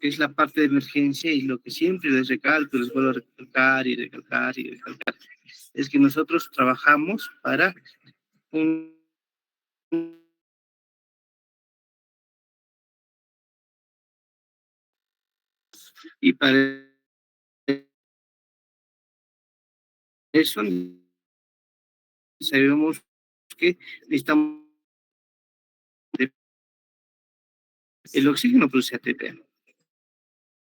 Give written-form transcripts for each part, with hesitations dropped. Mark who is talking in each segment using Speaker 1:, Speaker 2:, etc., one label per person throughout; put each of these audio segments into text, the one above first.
Speaker 1: que es la parte de emergencia, y lo que siempre les recalco, les vuelvo a recalcar y recalcar y recalcar, es que nosotros trabajamos para un, y para eso sabemos que necesitamos el oxígeno produce ATP,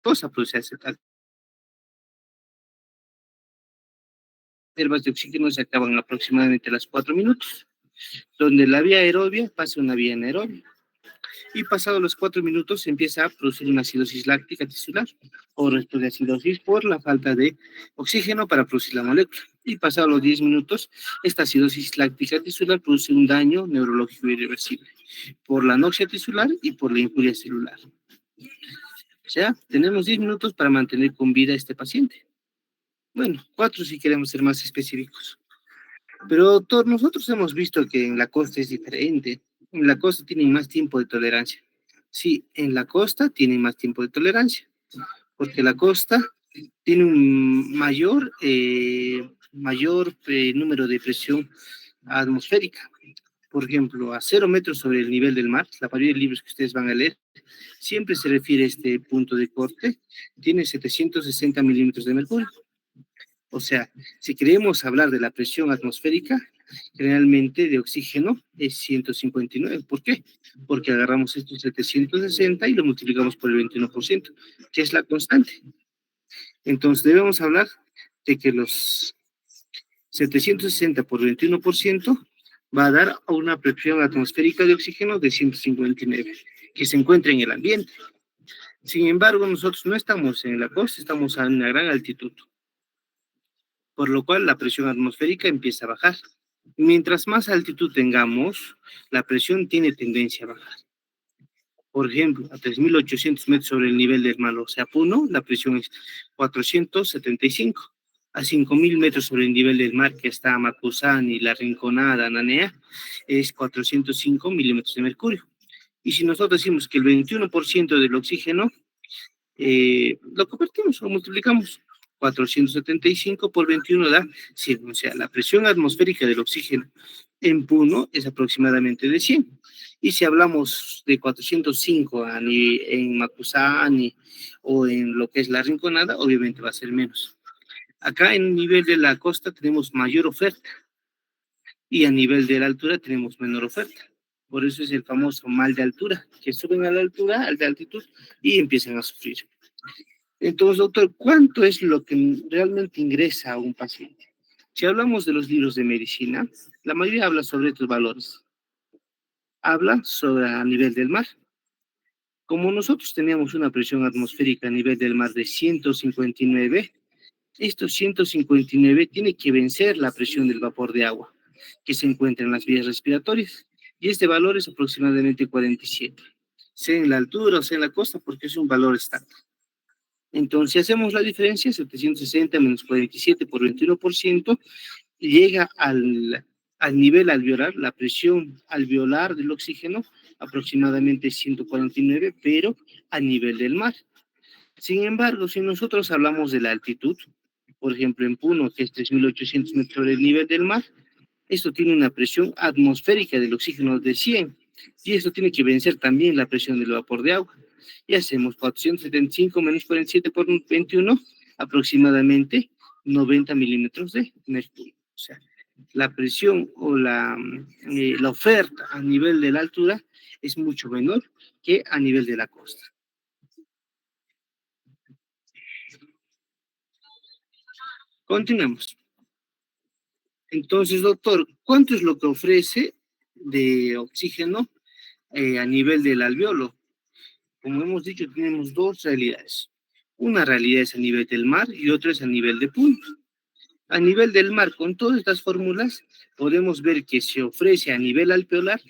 Speaker 1: cosa produce acetal. Reservas de oxígeno se acaban aproximadamente a las 4 minutos, donde la vía aerobia pasa a una vía anaerobia. Y pasados los 4 minutos se empieza a producir una acidosis láctica tisular o resto de acidosis por la falta de oxígeno para producir la molécula. Y pasados los 10 minutos, esta acidosis láctica tisular produce un daño neurológico irreversible por la anoxia tisular y por la injuria celular. O sea, tenemos 10 minutos para mantener con vida a este paciente. Bueno, 4 si queremos ser más específicos. Pero doctor, nosotros hemos visto que en la costa es diferente. En la costa tienen más tiempo de tolerancia. Sí, en la costa tienen más tiempo de tolerancia, porque la costa tiene un mayor número de presión atmosférica. Por ejemplo, a 0 metros sobre el nivel del mar, la mayoría de libros que ustedes van a leer, siempre se refiere a este punto de corte, tiene 760 milímetros de mercurio. O sea, si queremos hablar de la presión atmosférica, generalmente de oxígeno es 159. ¿Por qué? Porque agarramos estos 760 y lo multiplicamos por el 21%, que es la constante. Entonces debemos hablar de que los 760 por 21% va a dar a una presión atmosférica de oxígeno de 159, que se encuentra en el ambiente. Sin embargo, nosotros no estamos en la costa, estamos a una gran altitud, por lo cual la presión atmosférica empieza a bajar. Mientras más altitud tengamos, la presión tiene tendencia a bajar. Por ejemplo, a 3.800 metros sobre el nivel del mar, o sea, Puno, la presión es 475. A 5.000 metros sobre el nivel del mar, que está Macusani, La Rinconada, Nanea, es 405 milímetros de mercurio. Y si nosotros decimos que el 21% del oxígeno lo convertimos o multiplicamos, 475 por 21 da 100. O sea, la presión atmosférica del oxígeno en Puno es aproximadamente de 100. Y si hablamos de 405 en Macusani o en lo que es La Rinconada, obviamente va a ser menos. Acá en el nivel de la costa tenemos mayor oferta y a nivel de la altura tenemos menor oferta. Por eso es el famoso mal de altura, que suben a la altura, al de altitud, y empiezan a sufrir. Entonces, doctor, ¿cuánto es lo que realmente ingresa a un paciente? Si hablamos de los libros de medicina, la mayoría habla sobre estos valores. Habla sobre a nivel del mar. Como nosotros teníamos una presión atmosférica a nivel del mar de 159, estos 159 tiene que vencer la presión del vapor de agua que se encuentra en las vías respiratorias. Y este valor es aproximadamente 47, sea en la altura o sea en la costa, porque es un valor estándar. Entonces, si hacemos la diferencia, 760 menos 47 por 21%, llega al nivel alveolar, la presión alveolar del oxígeno, aproximadamente 149, pero a nivel del mar. Sin embargo, si nosotros hablamos de la altitud, por ejemplo, en Puno, que es 3.800 metros sobre el nivel del mar, esto tiene una presión atmosférica del oxígeno de 100, y esto tiene que vencer también la presión del vapor de agua. Y hacemos 475 menos 47 por 21, aproximadamente 90 milímetros de mercurio. O sea, la presión o la oferta a nivel de la altura es mucho menor que a nivel de la costa. Continuemos. Entonces, doctor, ¿cuánto es lo que ofrece de oxígeno a nivel del alveolo? Como hemos dicho, tenemos dos realidades. Una realidad es a nivel del mar y otra es a nivel de punto. A nivel del mar, con todas estas fórmulas, podemos ver que se ofrece a nivel alveolar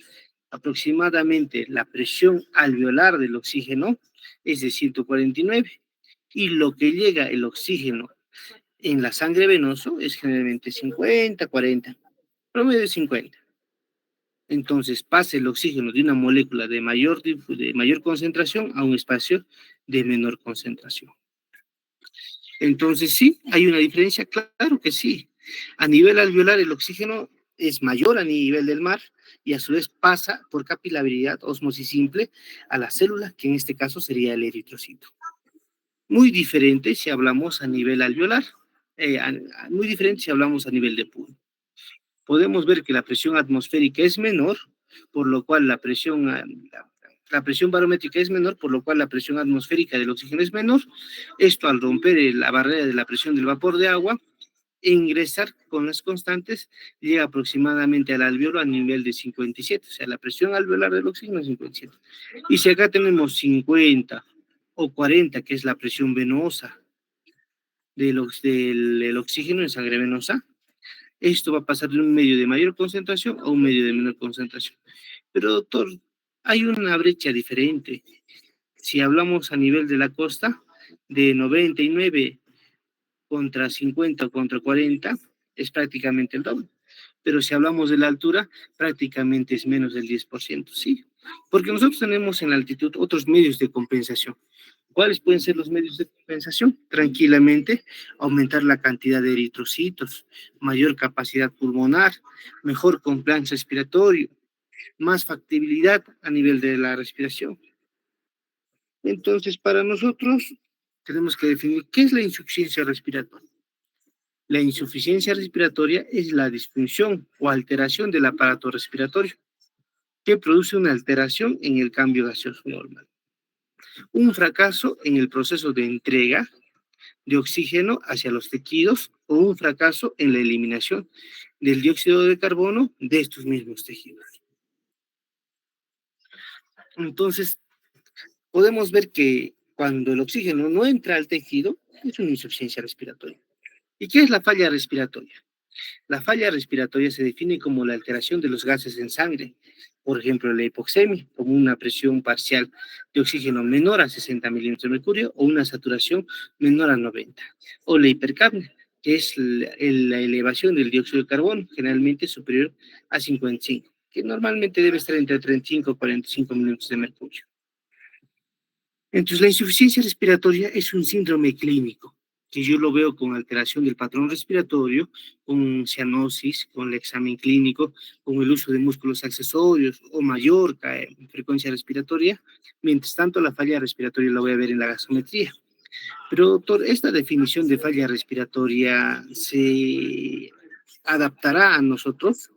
Speaker 1: aproximadamente la presión alveolar del oxígeno es de 149 y lo que llega el oxígeno en la sangre venoso es generalmente 50, 40, promedio de 50. Entonces pasa el oxígeno de una molécula de mayor concentración a un espacio de menor concentración. Entonces sí, hay una diferencia, claro que sí. A nivel alveolar el oxígeno es mayor a nivel del mar y a su vez pasa por capilaridad, osmosis simple, a la célula, que en este caso sería el eritrocito. Muy diferente si hablamos a nivel alveolar, muy diferente si hablamos a nivel de pulmón. Podemos ver que la presión atmosférica es menor, por lo cual la presión barométrica es menor, por lo cual la presión atmosférica del oxígeno es menor. Esto al romper la barrera de la presión del vapor de agua e ingresar con las constantes, llega aproximadamente al alveolo a nivel de 57, o sea, la presión alveolar del oxígeno es 57. Y si acá tenemos 50 o 40, que es la presión venosa del oxígeno en sangre venosa, esto va a pasar de un medio de mayor concentración a un medio de menor concentración. Pero doctor, hay una brecha diferente. Si hablamos a nivel de la costa, de 99 contra 50 o contra 40, es prácticamente el doble. Pero si hablamos de la altura, prácticamente es menos del 10%, sí. Porque nosotros tenemos en la altitud otros medios de compensación. ¿Cuáles pueden ser los medios de compensación? Tranquilamente, aumentar la cantidad de eritrocitos, mayor capacidad pulmonar, mejor compliance respiratorio, más factibilidad a nivel de la respiración. Entonces, para nosotros, tenemos que definir qué es la insuficiencia respiratoria. La insuficiencia respiratoria es la disfunción o alteración del aparato respiratorio que produce una alteración en el cambio gaseoso normal. Un fracaso en el proceso de entrega de oxígeno hacia los tejidos o un fracaso en la eliminación del dióxido de carbono de estos mismos tejidos. Entonces, podemos ver que cuando el oxígeno no entra al tejido, es una insuficiencia respiratoria. ¿Y qué es la falla respiratoria? La falla respiratoria se define como la alteración de los gases en sangre, por ejemplo, la hipoxemia, como una presión parcial de oxígeno menor a 60 milímetros de mercurio o una saturación menor a 90, o la hipercapnia, que es la elevación del dióxido de carbono, generalmente superior a 55, que normalmente debe estar entre 35 y 45 milímetros de mercurio. Entonces, la insuficiencia respiratoria es un síndrome clínico, que yo lo veo con alteración del patrón respiratorio, con cianosis, con el examen clínico, con el uso de músculos accesorios o mayor frecuencia respiratoria. Mientras tanto, la falla respiratoria la voy a ver en la gasometría. Pero, doctor, ¿esta definición de falla respiratoria se adaptará a nosotros?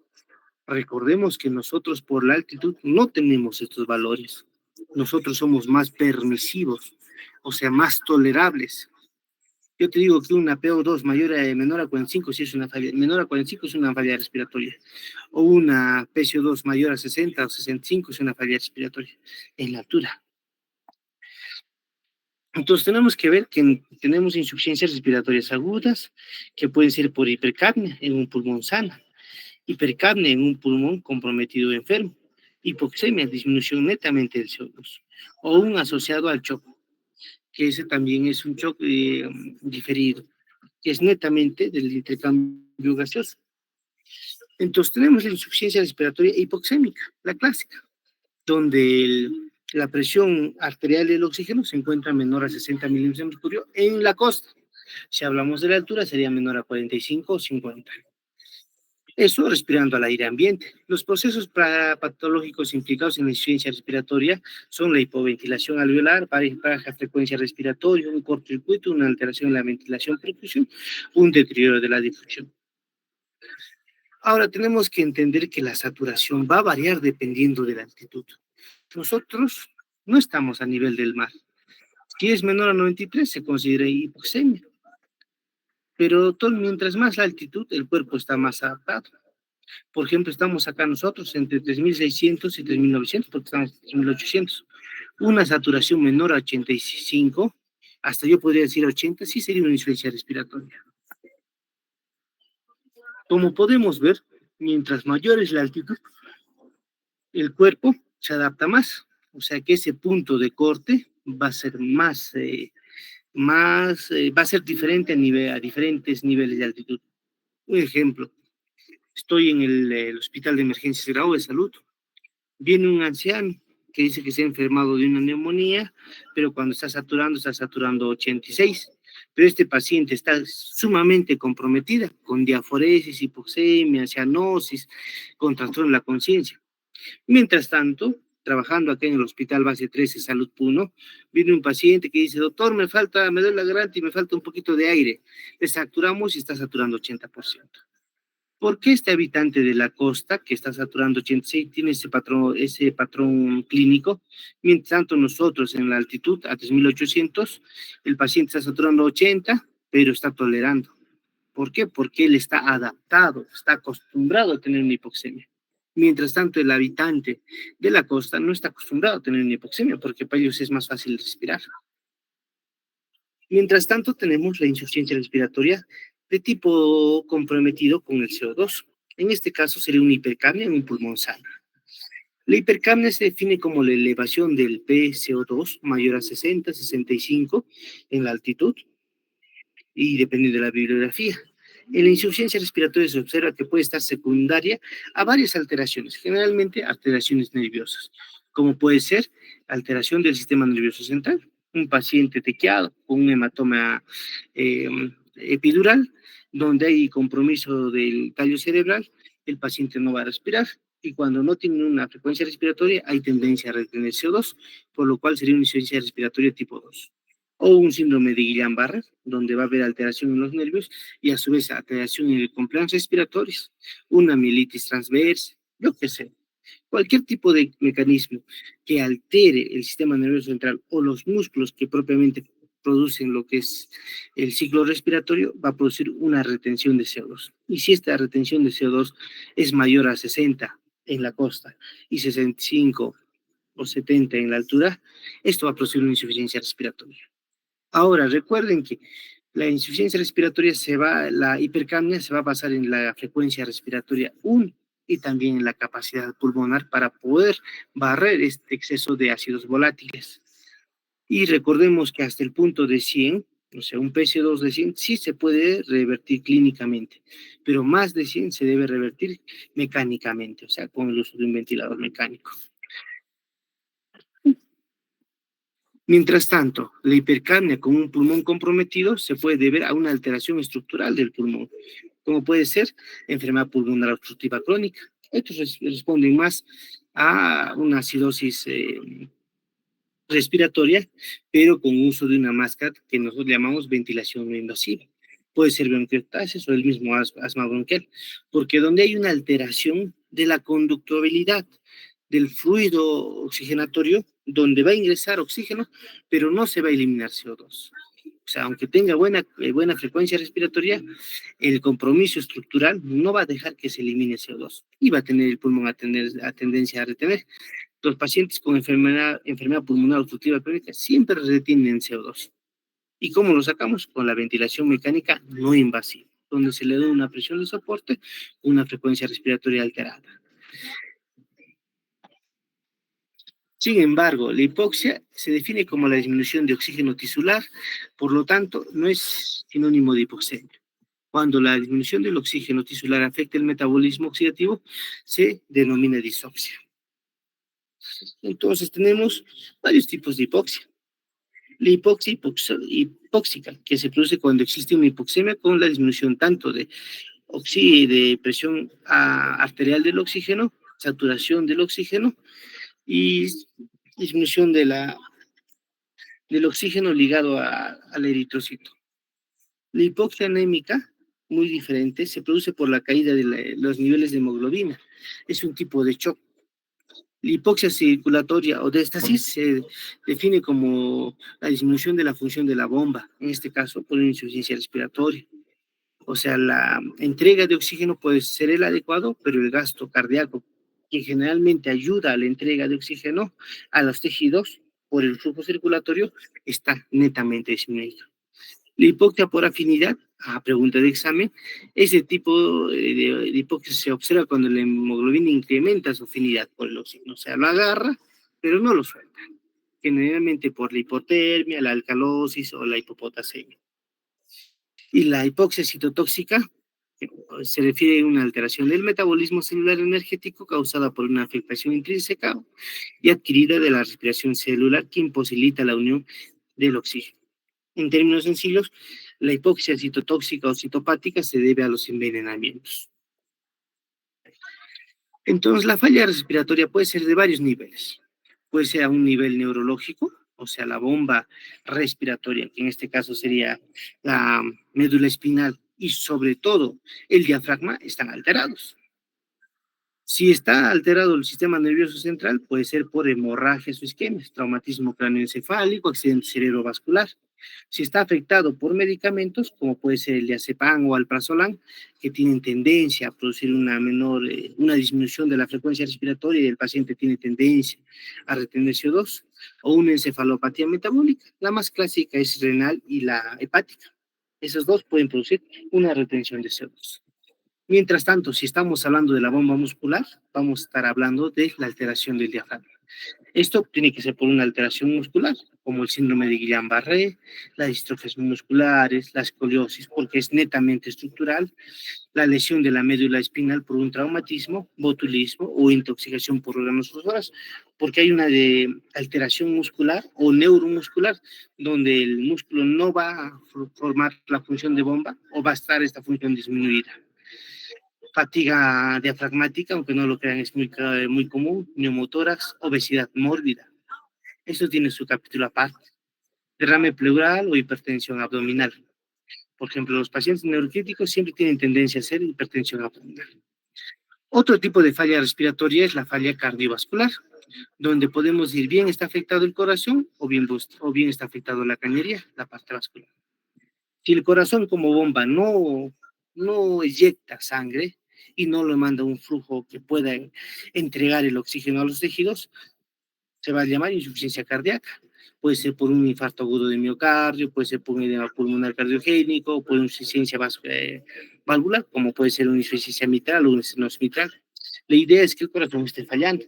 Speaker 1: Recordemos que nosotros por la altitud no tenemos estos valores. Nosotros somos más permisivos, o sea, más tolerables. Yo te digo que una PO2 menor a 45, sí es una falla, menor a 45 es una falla respiratoria. O una PCO2 mayor a 60 o 65 es una falla respiratoria en la altura. Entonces tenemos que ver que tenemos insuficiencias respiratorias agudas que pueden ser por hipercapnia en un pulmón sano, hipercapnia en un pulmón comprometido o enfermo, hipoxemia, disminución netamente del CO2, o un asociado al shock, que ese también es un shock diferido, que es netamente del intercambio gaseoso. Entonces tenemos la insuficiencia respiratoria hipoxémica, la clásica, donde la presión arterial del oxígeno se encuentra menor a 60 milímetros de mercurio en la costa. Si hablamos de la altura, sería menor a 45 o 50. Eso respirando al aire ambiente. Los procesos patológicos implicados en la insuficiencia respiratoria son la hipoventilación alveolar, baja frecuencia respiratoria, un cortocircuito, una alteración en la ventilación percusión, un deterioro de la difusión. Ahora tenemos que entender que la saturación va a variar dependiendo de la altitud. Nosotros no estamos a nivel del mar. Si es menor a 93 se considera hipoxemia. Pero mientras más la altitud, el cuerpo está más adaptado. Por ejemplo, estamos acá nosotros entre 3.600 y 3.900, porque estamos en 3.800. Una saturación menor a 85, hasta yo podría decir 80, sí sería una insuficiencia respiratoria. Como podemos ver, mientras mayor es la altitud, el cuerpo se adapta más. O sea que ese punto de corte va a ser va a ser diferente a diferentes niveles de altitud. Un ejemplo, Estoy en el Hospital de Emergencias Grau de Salud. Viene un anciano que dice que se ha enfermado de una neumonía, pero cuando está saturando 86. Pero este paciente está sumamente comprometida con diaforesis, hipoxemia, cianosis, con trastorno de la conciencia. Mientras tanto, trabajando acá en el Hospital Base 13 Salud Puno, viene un paciente que dice, doctor, me duele la garganta y me falta un poquito de aire. Le saturamos y está saturando 80%. ¿Por qué este habitante de la costa, que está saturando 86, tiene ese patrón clínico? Mientras tanto, nosotros en la altitud, a 3.800, el paciente está saturando 80, pero está tolerando. ¿Por qué? Porque él está adaptado, está acostumbrado a tener una hipoxemia. Mientras tanto, el habitante de la costa no está acostumbrado a tener una hipoxemia, porque para ellos es más fácil respirar. Mientras tanto, tenemos la insuficiencia respiratoria de tipo comprometido con el CO2. En este caso sería una hipercapnia en un pulmón sano. La hipercapnia se define como la elevación del PCO2 mayor a 60, 65 en la altitud y dependiendo de la bibliografía. En la insuficiencia respiratoria se observa que puede estar secundaria a varias alteraciones, generalmente alteraciones nerviosas, como puede ser alteración del sistema nervioso central, un paciente tequiado con un hematoma eh, epidural, donde hay compromiso del tallo cerebral, el paciente no va a respirar, y cuando no tiene una frecuencia respiratoria hay tendencia a retener CO2, por lo cual sería una insuficiencia respiratoria tipo 2 o un síndrome de Guillain-Barré, donde va a haber alteración en los nervios y a su vez alteración en el complejo respiratorio, una mielitis transversa, yo qué sé. Cualquier tipo de mecanismo que altere el sistema nervioso central o los músculos que propiamente producen lo que es el ciclo respiratorio, va a producir una retención de CO2. Y si esta retención de CO2 es mayor a 60 en la costa y 65 o 70 en la altura, esto va a producir una insuficiencia respiratoria. Ahora, recuerden que la insuficiencia respiratoria la hipercapnia se va a basar en la frecuencia respiratoria 1 y también en la capacidad pulmonar para poder barrer este exceso de ácidos volátiles. Y recordemos que hasta el punto de 100, o sea, un PC2 de 100, sí se puede revertir clínicamente, pero más de 100 se debe revertir mecánicamente, o sea, con el uso de un ventilador mecánico. Mientras tanto, la hipercapnia con un pulmón comprometido se puede deber a una alteración estructural del pulmón, como puede ser enfermedad pulmonar obstructiva crónica. Estos responden más a una acidosis respiratoria, pero con uso de una máscara que nosotros llamamos ventilación no invasiva. Puede ser bronquiectasis o el mismo asma bronquial, porque donde hay una alteración de la conductibilidad del fluido oxigenatorio, donde va a ingresar oxígeno, pero no se va a eliminar CO2. O sea, aunque tenga buena frecuencia respiratoria, el compromiso estructural no va a dejar que se elimine CO2 y va a tener el pulmón a tendencia a retener. Los pacientes con enfermedad pulmonar obstructiva crónica siempre retienen CO2. ¿Y cómo lo sacamos? Con la ventilación mecánica no invasiva, donde se le da una presión de soporte, una frecuencia respiratoria alterada. Sin embargo, la hipoxia se define como la disminución de oxígeno tisular, por lo tanto, no es sinónimo de hipoxemia. Cuando la disminución del oxígeno tisular afecta el metabolismo oxidativo, se denomina disoxia. Entonces, tenemos varios tipos de hipoxia. La hipoxia hipóxica, que se produce cuando existe una hipoxemia con la disminución tanto de presión arterial del oxígeno, saturación del oxígeno y disminución del oxígeno ligado al eritrocito. La hipoxia anémica, muy diferente, se produce por la caída de los niveles de hemoglobina. Es un tipo de shock. La hipoxia circulatoria o diástasis se define como la disminución de la función de la bomba, en este caso por una insuficiencia respiratoria. O sea, la entrega de oxígeno puede ser el adecuado, pero el gasto cardíaco, que generalmente ayuda a la entrega de oxígeno a los tejidos por el flujo circulatorio, está netamente disminuido. La hipoxia por afinidad, a pregunta de examen, ese tipo de hipoxia se observa cuando la hemoglobina incrementa su afinidad por el oxígeno, o sea, lo agarra, pero no lo suelta, generalmente por la hipotermia, la alcalosis o la hipopotasemia. Y la hipoxia citotóxica Se refiere a una alteración del metabolismo celular energético causada por una afectación intrínseca y adquirida de la respiración celular que imposibilita la unión del oxígeno. En términos sencillos, la hipoxia citotóxica o citopática se debe a los envenenamientos. Entonces, la falla respiratoria puede ser de varios niveles. Puede ser a un nivel neurológico, o sea, la bomba respiratoria, que en este caso sería la médula espinal y sobre todo el diafragma, están alterados. Si está alterado el sistema nervioso central, puede ser por hemorragias o isquemias, traumatismo cráneoencefálico, accidente cerebrovascular. Si está afectado por medicamentos, como puede ser el diazepam o alprazolam, que tienen tendencia a producir una disminución de la frecuencia respiratoria y el paciente tiene tendencia a retener CO2, o una encefalopatía metabólica. La más clásica es renal y la hepática. Esos dos pueden producir una retención de CO2. Mientras tanto, si estamos hablando de la bomba muscular, vamos a estar hablando de la alteración del diafragma. Esto tiene que ser por una alteración muscular, como el síndrome de Guillain-Barré, las distrofias musculares, la escoliosis, porque es netamente estructural, la lesión de la médula espinal por un traumatismo, botulismo o intoxicación por órganos fosforados, porque hay una alteración muscular o neuromuscular, donde el músculo no va a formar la función de bomba o va a estar esta función disminuida. Fatiga diafragmática, aunque no lo crean, es muy común, neumotórax, obesidad mórbida. Eso tiene su capítulo aparte. Derrame pleural o hipertensión abdominal. Por ejemplo, los pacientes neurocríticos siempre tienen tendencia a hacer hipertensión abdominal. Otro tipo de falla respiratoria es la falla cardiovascular, donde podemos decir bien está afectado el corazón o bien está afectado la cañería, la parte vascular. Si el corazón como bomba no eyecta sangre y no le manda un flujo que pueda entregar el oxígeno a los tejidos, se va a llamar insuficiencia cardíaca. Puede ser por un infarto agudo de miocardio, puede ser por un edema pulmonar cardiogénico, por una insuficiencia valvular, como puede ser una insuficiencia mitral o una estenosis mitral. La idea es que el corazón esté fallando.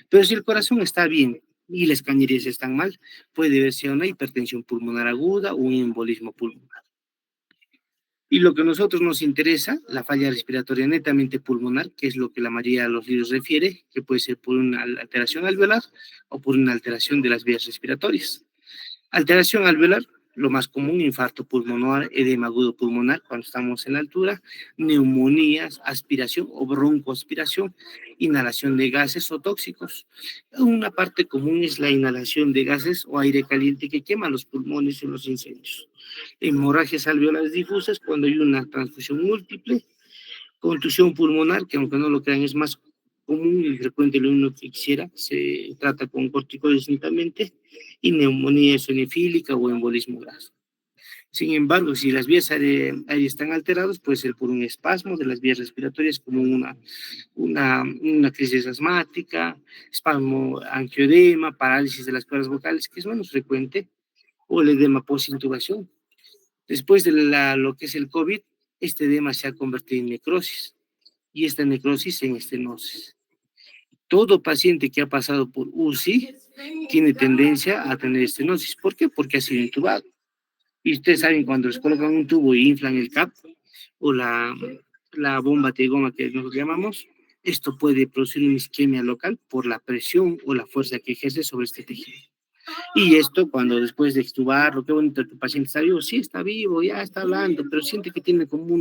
Speaker 1: Pero si el corazón está bien y las cañerías están mal, puede ser una hipertensión pulmonar aguda o un embolismo pulmonar. Y lo que a nosotros nos interesa, la falla respiratoria netamente pulmonar, que es lo que la mayoría de los libros refiere, que puede ser por una alteración alveolar o por una alteración de las vías respiratorias. Alteración alveolar, lo más común, infarto pulmonar, edema agudo pulmonar cuando estamos en la altura, neumonías, aspiración o broncoaspiración, inhalación de gases o tóxicos. Una parte común es la inhalación de gases o aire caliente que quema los pulmones en los incendios. Hemorragias alveolares difusas cuando hay una transfusión múltiple, contusión pulmonar, que aunque no lo crean es más común y frecuente lo uno que quisiera, se trata con corticoides únicamente, y neumonía eosinofílica o embolismo grave. Sin embargo, si las vías aéreas están alteradas, puede ser por un espasmo de las vías respiratorias, como una crisis asmática, espasmo angioedema, parálisis de las cuerdas vocales, que es menos frecuente, o el edema post-intubación. Después de lo que es el COVID, este edema se ha convertido en necrosis y esta necrosis en estenosis. Todo paciente que ha pasado por UCI tiene tendencia a tener estenosis. ¿Por qué? Porque ha sido intubado. Y ustedes saben, cuando les colocan un tubo y inflan el CAP o la bomba de goma que nosotros llamamos, esto puede producir una isquemia local por la presión o la fuerza que ejerce sobre este tejido. Y esto cuando después de extubarlo, qué bonito que el paciente está vivo, sí está vivo, ya está hablando, pero siente que tiene como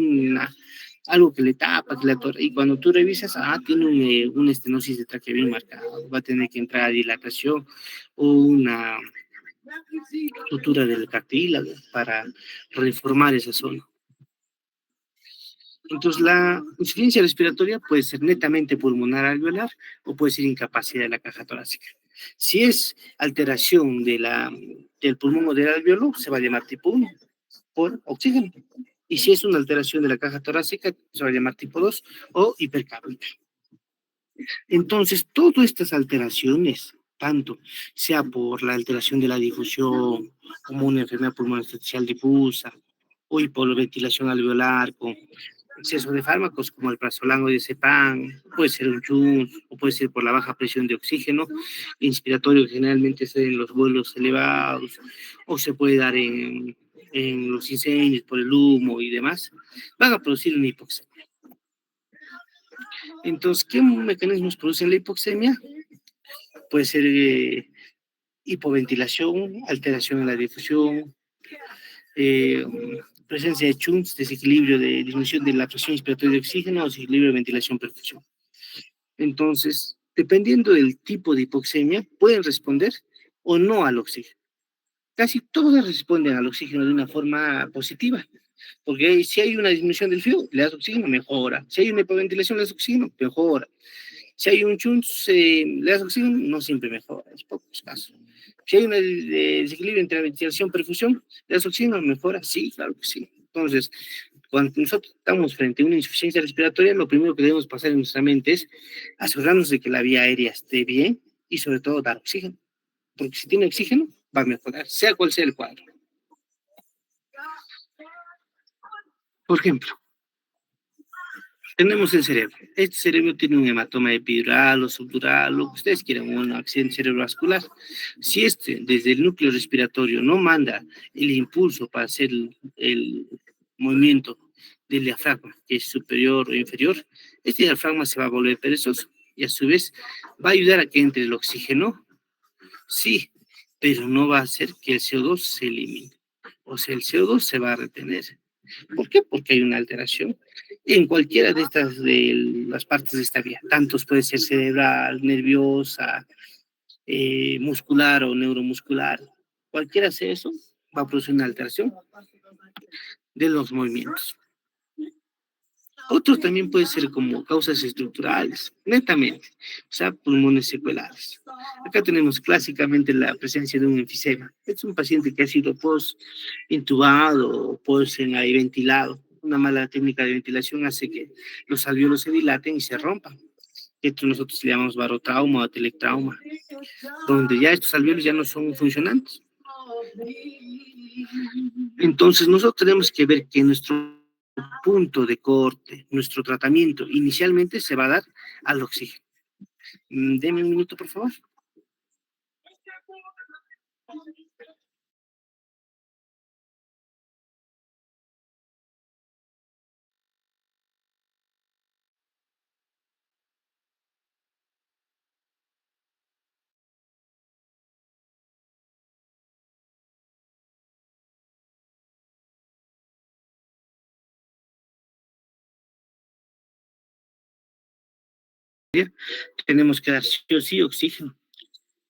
Speaker 1: algo que le tapa, que le atora, y cuando tú revisas, tiene una estenosis de tráquea bien marcada, va a tener que entrar a dilatación o una sutura del cartílago para reformar esa zona. Entonces, la insuficiencia respiratoria puede ser netamente pulmonar alveolar o puede ser incapacidad de la caja torácica. Si es alteración del pulmón o del alveolo, se va a llamar tipo 1 por oxígeno. Y si es una alteración de la caja torácica, se va a llamar tipo 2 o hipercápnica. Entonces, todas estas alteraciones, tanto sea por la alteración de la difusión, como una enfermedad pulmonar artificial difusa, o hipoventilación alveolar con exceso de fármacos como el prazolam o diazepam, puede ser un chun, o puede ser por la baja presión de oxígeno inspiratorio que generalmente se da en los vuelos elevados, o se puede dar en los incendios por el humo y demás, van a producir una hipoxemia. Entonces, ¿qué mecanismos producen la hipoxemia? Puede ser hipoventilación, alteración en la difusión, eh, presencia de chunks, desequilibrio de disminución de la presión inspiratoria de oxígeno o desequilibrio de ventilación-perfusión. Entonces, dependiendo del tipo de hipoxemia, pueden responder o no al oxígeno. Casi todas responden al oxígeno de una forma positiva, porque si hay una disminución del flujo, le das oxígeno, mejora. Si hay una hipoventilación, le das oxígeno, mejora. Si hay un chunks, le das oxígeno, no siempre mejora, es pocos casos. Si hay un desequilibrio entre la ventilación y perfusión, ¿le das oxígeno? ¿Mejora? Sí, claro que sí. Entonces, cuando nosotros estamos frente a una insuficiencia respiratoria, lo primero que debemos pasar en nuestra mente es asegurarnos de que la vía aérea esté bien y sobre todo dar oxígeno. Porque si tiene oxígeno, va a mejorar, sea cual sea el cuadro. Por ejemplo, tenemos el cerebro. Este cerebro tiene un hematoma epidural o subdural, lo que ustedes quieran, un accidente cerebrovascular. Si este, desde el núcleo respiratorio, no manda el impulso para hacer el movimiento del diafragma, que es superior o inferior, este diafragma se va a volver perezoso y a su vez va a ayudar a que entre el oxígeno, sí, pero no va a hacer que el CO2 se elimine. O sea, el CO2 se va a retener. ¿Por qué? Porque hay una alteración en cualquiera de estas, de las partes de esta vía. Tantos puede ser cerebral, nerviosa, muscular o neuromuscular. Cualquiera sea eso, va a producir una alteración de los movimientos. Otros también pueden ser como causas estructurales, netamente, o sea, pulmones secuelares. Acá tenemos clásicamente la presencia de un enfisema. Es un paciente que ha sido intubado o ventilado. Una mala técnica de ventilación hace que los alvéolos se dilaten y se rompan. Esto nosotros le llamamos barotrauma o telectrauma, donde ya estos alvéolos ya no son funcionantes. Entonces nosotros tenemos que ver que nuestro punto de corte, nuestro tratamiento inicialmente se va a dar al oxígeno. Deme un minuto, por favor. Tenemos que dar sí o sí oxígeno.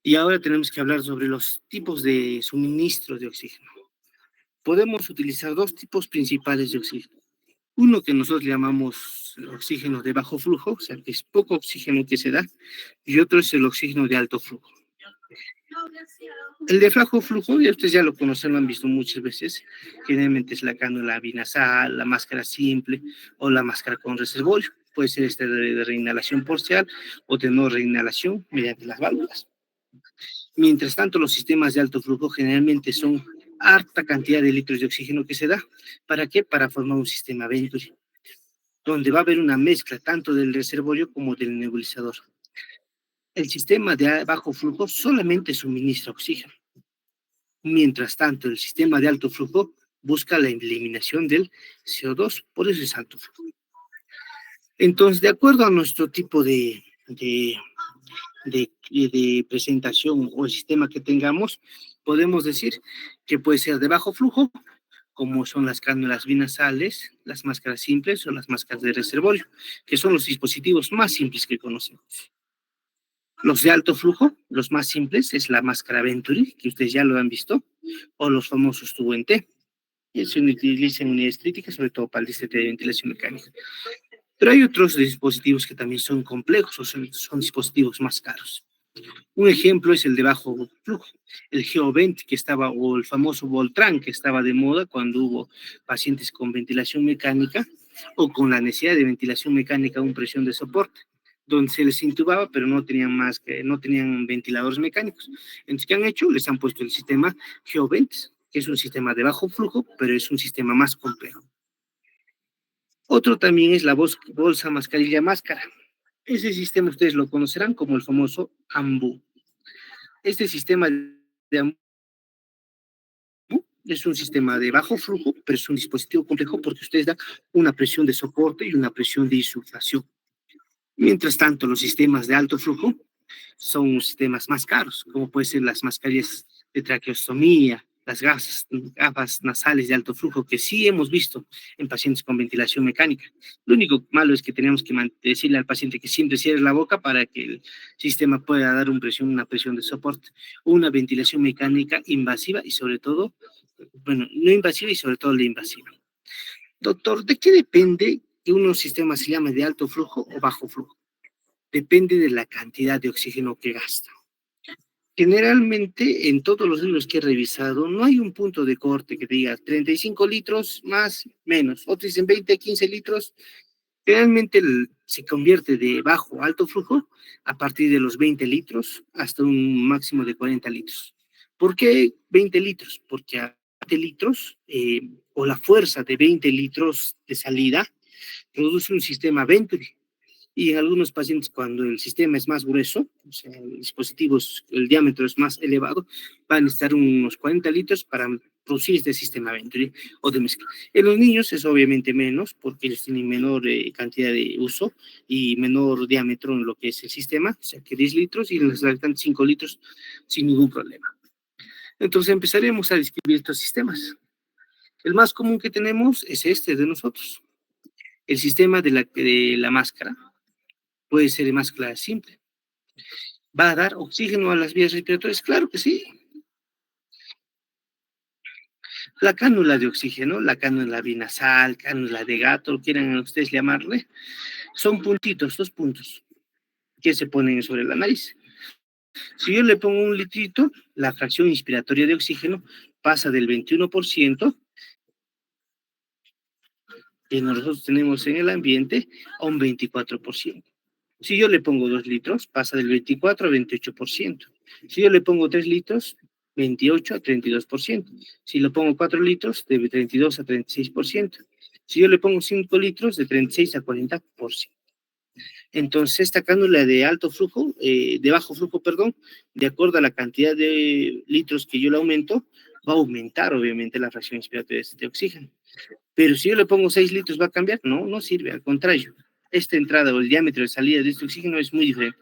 Speaker 1: Y ahora tenemos que hablar sobre los tipos de suministro de oxígeno. Podemos utilizar dos tipos principales de oxígeno. Uno que nosotros llamamos oxígeno de bajo flujo, o sea, que es poco oxígeno que se da, y otro es el oxígeno de alto flujo. El de bajo flujo, ya ustedes ya lo conocen, lo han visto muchas veces, generalmente es la cánula binasal, la máscara simple o la máscara con reservorio. Puede ser este de reinhalación parcial o de no reinhalación mediante las válvulas. Mientras tanto, los sistemas de alto flujo generalmente son harta cantidad de litros de oxígeno que se da. ¿Para qué? Para formar un sistema Venturi, donde va a haber una mezcla tanto del reservorio como del nebulizador. El sistema de bajo flujo solamente suministra oxígeno. Mientras tanto, el sistema de alto flujo busca la eliminación del CO2, por eso es alto flujo. Entonces, de acuerdo a nuestro tipo de presentación o el sistema que tengamos, podemos decir que puede ser de bajo flujo, como son las cánulas binasales, las máscaras simples o las máscaras de reservorio, que son los dispositivos más simples que conocemos. Los de alto flujo, los más simples, es la máscara Venturi, que ustedes ya lo han visto, o los famosos tubo en T, que se utilizan en unidades críticas, sobre todo para el DCT de ventilación mecánica. Pero hay otros dispositivos que también son complejos, o son dispositivos más caros. Un ejemplo es el de bajo flujo, el Geovent que estaba, o el famoso Voltran que estaba de moda cuando hubo pacientes con ventilación mecánica o con la necesidad de ventilación mecánica a presión de soporte, donde se les intubaba, pero no tenían ventiladores mecánicos. Entonces, ¿qué han hecho? Les han puesto el sistema Geovent, que es un sistema de bajo flujo, pero es un sistema más complejo. Otro también es la bolsa mascarilla máscara. Ese sistema ustedes lo conocerán como el famoso AMBU. Este sistema de AMBU es un sistema de bajo flujo, pero es un dispositivo complejo porque ustedes dan una presión de soporte y una presión de insuflación. Mientras tanto, los sistemas de alto flujo son sistemas más caros, como pueden ser las mascarillas de traqueostomía, las gafas nasales de alto flujo, que sí hemos visto en pacientes con ventilación mecánica. Lo único malo es que tenemos que decirle al paciente que siempre cierre la boca para que el sistema pueda dar una presión de soporte, una ventilación mecánica invasiva y sobre todo, bueno, no invasiva y sobre todo la invasiva. Doctor, ¿de qué depende que un sistema se llame de alto flujo o bajo flujo? Depende de la cantidad de oxígeno que gasta. Generalmente, en todos los libros que he revisado, no hay un punto de corte que diga 35 litros más, menos. Otros dicen 20, 15 litros. Generalmente se convierte de bajo a alto flujo a partir de los 20 litros hasta un máximo de 40 litros. ¿Por qué 20 litros? Porque a 20 litros, o la fuerza de 20 litros de salida, produce un sistema Venturi. Y en algunos pacientes, cuando el sistema es más grueso, o sea, el dispositivo, el diámetro es más elevado, van a necesitar unos 40 litros para producir este sistema Venturi o de mezcla. En los niños es obviamente menos, porque ellos tienen menor cantidad de uso y menor diámetro en lo que es el sistema, o sea que 10 litros y en los lactantes 5 litros sin ningún problema. Entonces empezaremos a describir estos sistemas. El más común que tenemos es este de nosotros, el sistema de la máscara. Puede ser de máscara simple. ¿Va a dar oxígeno a las vías respiratorias? Claro que sí. La cánula de oxígeno, la cánula binasal, cánula de gato, quieran ustedes llamarle, son puntitos, 2 puntos que se ponen sobre la nariz. Si yo le pongo un litrito, la fracción inspiratoria de oxígeno pasa del 21% que nosotros tenemos en el ambiente a un 24%. Si yo le pongo 2 litros, pasa del 24 a 28%. Si yo le pongo 3 litros, 28 a 32%. Si le pongo 4 litros, de 32 a 36%. Si yo le pongo 5 litros, de 36 a 40%. Entonces, esta cánula de alto flujo, de bajo flujo, perdón, de acuerdo a la cantidad de litros que yo le aumento, va a aumentar obviamente la fracción inspiratoria de oxígeno. Pero si yo le pongo 6 litros, ¿va a cambiar? No, no sirve, al contrario. Esta entrada o el diámetro de salida de este oxígeno es muy diferente.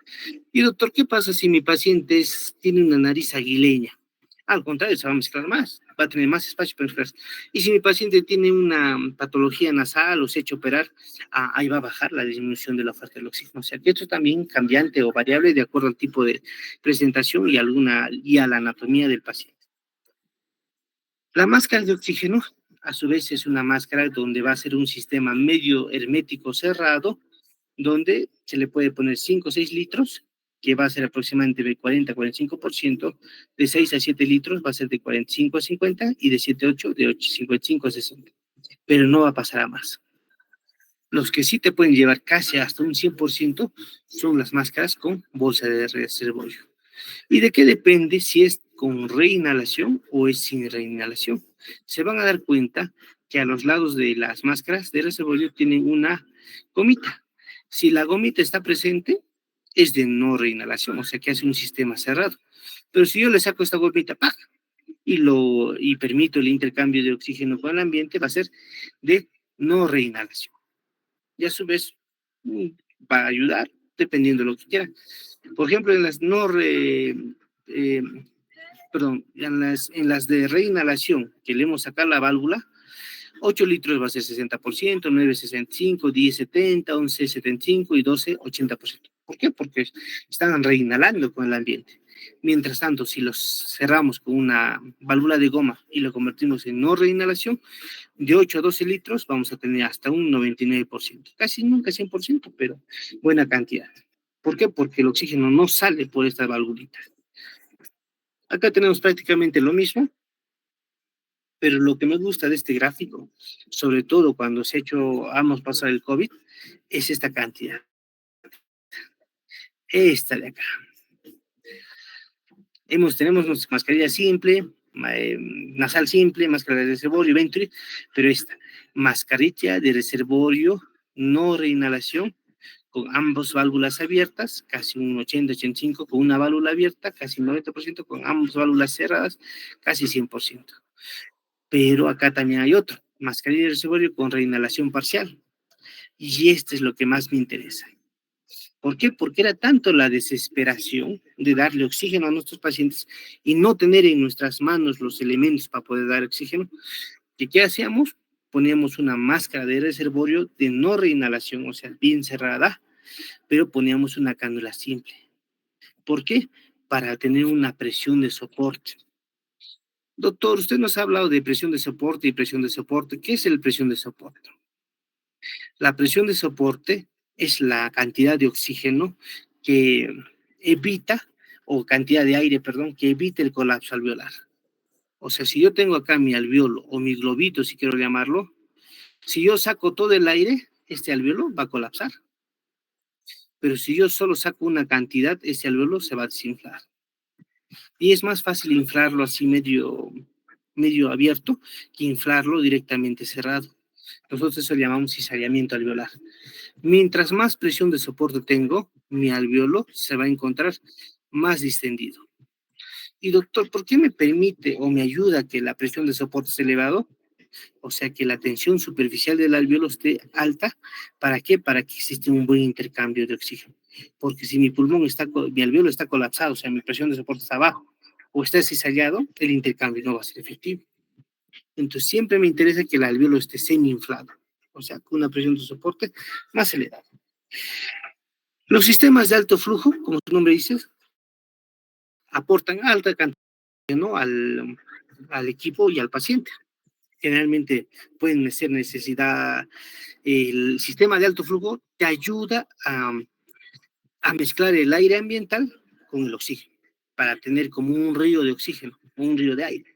Speaker 1: Y doctor, ¿qué pasa si mi paciente tiene una nariz aguileña? Al contrario, se va a mezclar más, va a tener más espacio para mezclarse. Y si mi paciente tiene una patología nasal o se ha hecho operar, ahí va a bajar la disminución de la oferta del oxígeno. O sea, que esto es también cambiante o variable de acuerdo al tipo de presentación y a la anatomía del paciente. La máscara de oxígeno, a su vez, es una máscara donde va a ser un sistema medio hermético cerrado, donde se le puede poner 5 o 6 litros, que va a ser aproximadamente de 40 a 45%, de 6 a 7 litros va a ser de 45 a 50 y de 7 a 8 de 55 a 60, pero no va a pasar a más. Los que sí te pueden llevar casi hasta un 100% son las máscaras con bolsa de reservorio. ¿Y de qué depende si es con reinhalación o es sin reinhalación? Se van a dar cuenta que a los lados de las máscaras de reservorio tienen una gomita. Si la gomita está presente, es de no reinhalación, o sea que hace un sistema cerrado. Pero si yo le saco esta gomita, ¡pac! Y permito el intercambio de oxígeno con el ambiente, va a ser de no reinhalación. Y a su vez, va a ayudar dependiendo de lo que quiera. Por ejemplo, en las no eh, perdón, en las de reinhalación, que le hemos sacado la válvula, 8 litros va a ser 60%, 9, 65, 10, 70, 11, 75 y 12, 80%. ¿Por qué? Porque están reinhalando con el ambiente. Mientras tanto, si los cerramos con una válvula de goma y lo convertimos en no reinhalación, de 8 a 12 litros vamos a tener hasta un 99%. Casi nunca 100%, pero buena cantidad. ¿Por qué? Porque el oxígeno no sale por esta valvulita. Acá tenemos prácticamente lo mismo, pero lo que me gusta de este gráfico, sobre todo cuando hemos pasado el COVID, es esta cantidad. Esta de acá. Tenemos nuestra mascarilla simple, nasal simple, máscara de reservorio, Venturi, pero esta, mascarilla de reservorio, no reinhalación, con ambas válvulas abiertas, casi un 80-85, con una válvula abierta, casi un 90%, con ambas válvulas cerradas, casi 100%. Pero acá también hay otro, mascarilla de reservorio con reinhalación parcial. Y este es lo que más me interesa. ¿Por qué? Porque era tanto la desesperación de darle oxígeno a nuestros pacientes y no tener en nuestras manos los elementos para poder dar oxígeno, que ¿qué hacíamos? Poníamos una máscara de reservorio de no reinhalación, o sea, bien cerrada, pero poníamos una cánula simple. ¿Por qué? Para tener una presión de soporte. Doctor, usted nos ha hablado de presión de soporte y presión de soporte. ¿Qué es el presión de soporte? La presión de soporte es la cantidad de oxígeno que evita, o cantidad de aire, perdón, que evita el colapso alveolar. O sea, si yo tengo acá mi alveolo o mi globito, si quiero llamarlo, si yo saco todo el aire, este alveolo va a colapsar. Pero si yo solo saco una cantidad, este alveolo se va a desinflar. Y es más fácil inflarlo así medio abierto que inflarlo directamente cerrado. Nosotros eso le llamamos cizallamiento alveolar. Mientras más presión de soporte tengo, mi alveolo se va a encontrar más distendido. Y doctor, ¿por qué me permite o me ayuda que la presión de soporte esté elevado? O sea, que la tensión superficial del alveolo esté alta. ¿Para qué? Para que exista un buen intercambio de oxígeno. Porque si mi pulmón está, mi alveolo está colapsado, o sea, mi presión de soporte está abajo, o está cizallado, el intercambio no va a ser efectivo. Entonces, siempre me interesa que el alveolo esté semi-inflado, o sea, con una presión de soporte más elevada. Los sistemas de alto flujo, como su nombre dice, aportan alta cantidad, ¿no? al equipo y al paciente. Generalmente pueden ser necesidad, el sistema de alto flujo te ayuda a mezclar el aire ambiental con el oxígeno, para tener como un río de oxígeno, un río de aire.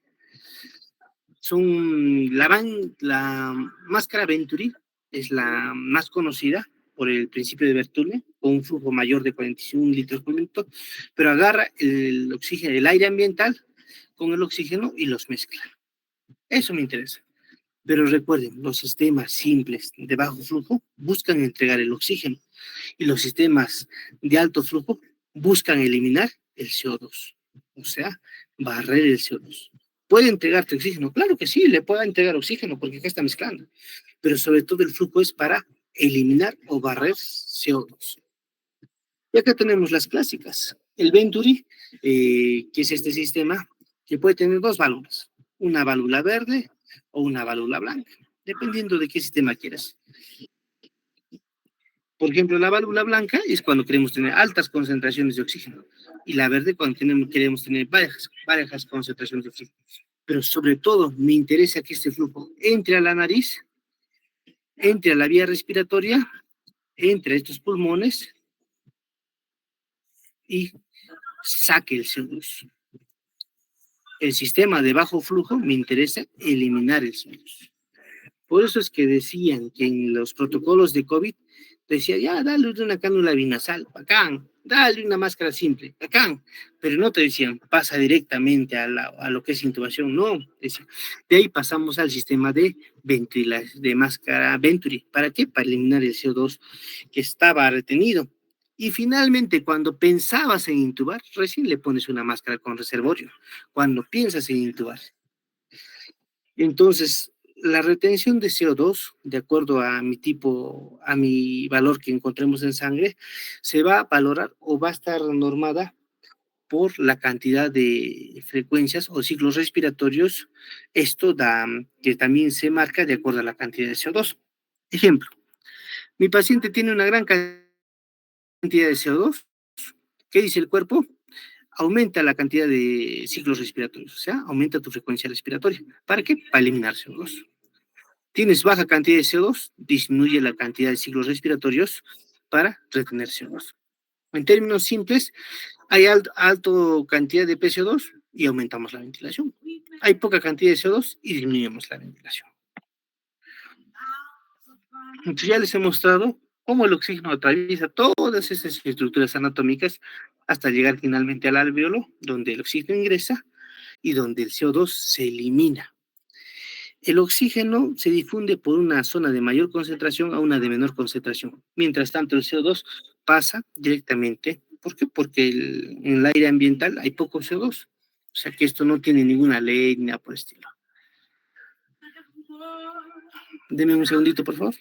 Speaker 1: La máscara Venturi es la más conocida por el principio de Bernoulli, con un flujo mayor de 41 litros por minuto, pero agarra el oxígeno, el aire ambiental con el oxígeno y los mezcla. Eso me interesa. Pero recuerden, los sistemas simples de bajo flujo buscan entregar el oxígeno y los sistemas de alto flujo buscan eliminar el CO2, o sea, barrer el CO2. ¿Puede entregarte oxígeno? Claro que sí, le puede entregar oxígeno porque acá está mezclando, pero sobre todo el flujo es para eliminar o barrer CO2. Y acá tenemos las clásicas. El Venturi, que es este sistema que puede tener dos válvulas, una válvula verde o una válvula blanca, dependiendo de qué sistema quieras. Por ejemplo, la válvula blanca es cuando queremos tener altas concentraciones de oxígeno y la verde cuando queremos tener bajas concentraciones de oxígeno. Pero sobre todo me interesa que este flujo entre a la nariz, entre a la vía respiratoria, entre a estos pulmones y saque el CO2. El sistema de bajo flujo me interesa eliminar el CO2. Por eso es que decían que en los protocolos de COVID, decía, ya, dale una cánula binasal, bacán, dale una máscara simple, bacán, pero no te decían, pasa directamente a lo que es intubación, no, decían, de ahí pasamos al sistema de máscara Venturi, ¿para qué? Para eliminar el CO2 que estaba retenido. Y finalmente, cuando pensabas en intubar, recién le pones una máscara con reservorio, cuando piensas en intubar. Entonces, la retención de CO2, de acuerdo a mi tipo, a mi valor que encontremos en sangre, se va a valorar o va a estar normada por la cantidad de frecuencias o ciclos respiratorios. Esto da que también se marca de acuerdo a la cantidad de CO2. Ejemplo, mi paciente tiene una gran cantidad de CO2. ¿Qué dice el cuerpo? Aumenta la cantidad de ciclos respiratorios, o sea, aumenta tu frecuencia respiratoria. ¿Para qué? Para eliminar CO2. Tienes baja cantidad de CO2, disminuye la cantidad de ciclos respiratorios para retener CO2. En términos simples, hay alto cantidad de PCO2 y aumentamos la ventilación. Hay poca cantidad de CO2 y disminuimos la ventilación. Entonces ya les he mostrado cómo el oxígeno atraviesa todas esas estructuras anatómicas hasta llegar finalmente al alveolo, donde el oxígeno ingresa y donde el CO2 se elimina. El oxígeno se difunde por una zona de mayor concentración a una de menor concentración. Mientras tanto, el CO2 pasa directamente. ¿Por qué? Porque en el aire ambiental hay poco CO2. O sea que esto no tiene ninguna ley ni nada por el estilo. Deme un segundito, por favor.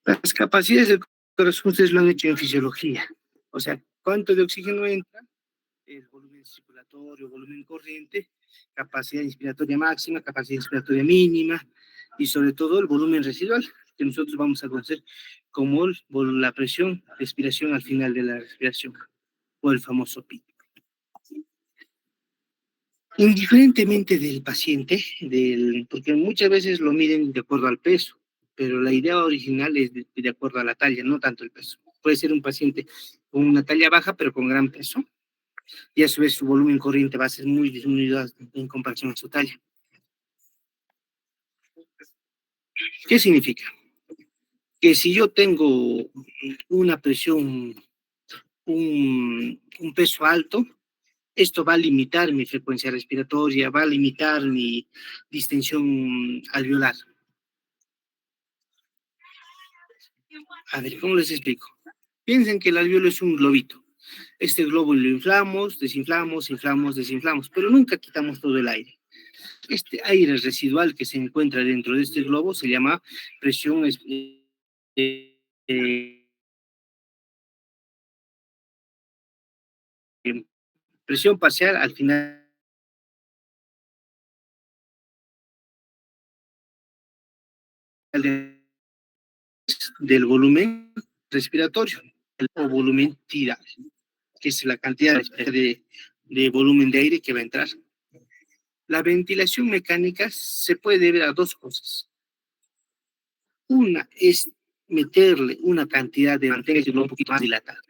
Speaker 1: Las capacidades del corazón ustedes lo han hecho en fisiología. O sea, cuánto de oxígeno entra, el volumen circulatorio, volumen corriente, capacidad inspiratoria máxima, capacidad inspiratoria mínima y sobre todo el volumen residual, que nosotros vamos a conocer como la presión de expiración al final de la respiración, o el famoso PIB. Indiferentemente del paciente, porque muchas veces lo miden de acuerdo al peso, pero la idea original es de acuerdo a la talla, no tanto el peso. Puede ser un paciente con una talla baja, pero con gran peso, y a su vez su volumen corriente va a ser muy disminuido en comparación a su talla. ¿Qué significa? Que si yo tengo una presión, un peso alto, esto va a limitar mi frecuencia respiratoria, va a limitar mi distensión alveolar. A ver, ¿cómo les explico? Piensen que el alveolo es un globito. Este globo lo inflamos, desinflamos, inflamos, desinflamos, pero nunca quitamos todo el aire. Este aire residual que se encuentra dentro de este globo se llama presión, eh, presión parcial al final del volumen respiratorio, o volumen tidal, que es la cantidad de volumen de aire que va a entrar. La ventilación mecánica se puede deber a dos cosas. Una es meterle una cantidad de mantener el un poquito más dilatado.